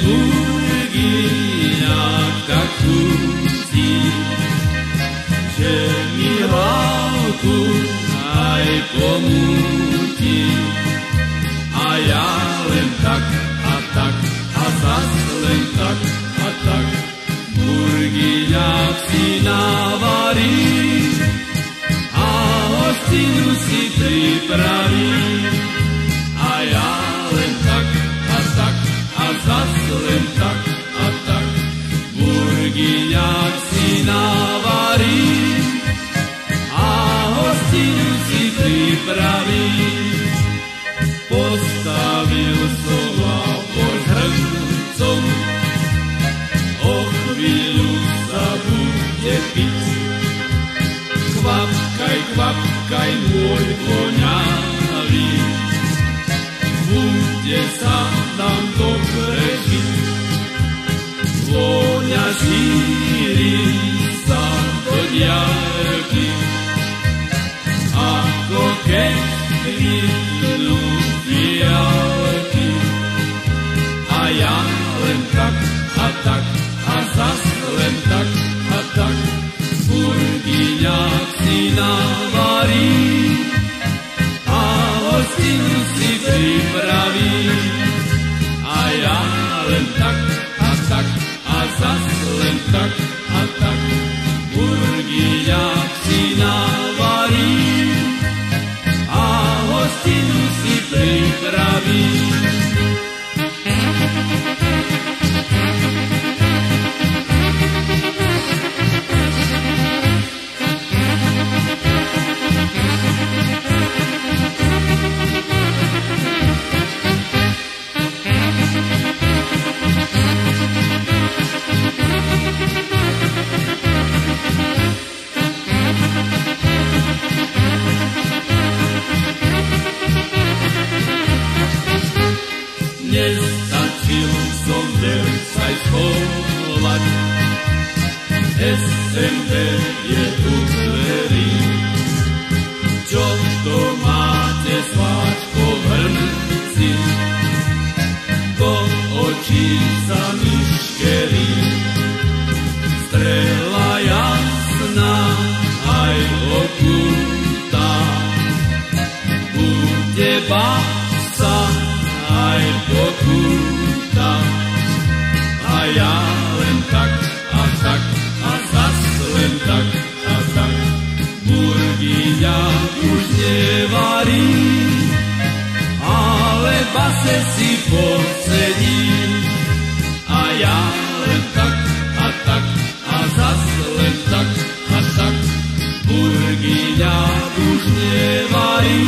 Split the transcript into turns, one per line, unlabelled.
burgyňák tak chutí, že mi hlavku aj pomúti. A ja len tak a tak a zas len tak a tak burgyňák si navarí a hostinu si pripraví. A ja len tak a tak a zas len tak a tak burgyňák si navarí a hostinu si pripraví. Postavil som pod hrncom, o chvíľu sa bude piť. Kvapkaj, môj voňavý, bude sa tam dobre žiť. Vôňa šíri sa do diaľky, ako keď kvitnú fialky. A ja len tak a tak a zas len tak a tak burgyňák si navarí a hostinu si pripraví. A ja len tak a tak a zas len tak a tak burgyňák si navarí a hostinu si pripraví. Nestačil som vercaj schovať, SMD je u dverí. Čo to máte, sváčko v hrnci, do očí sa mi škerí. Strela jasná aj okúta, bude basa aj pokúta. A ja len tak a tak a zas len tak a tak burgyňák už nevarí, ale base si posedí. A ja len tak a tak a zas len tak a tak burgyňák už nevarí,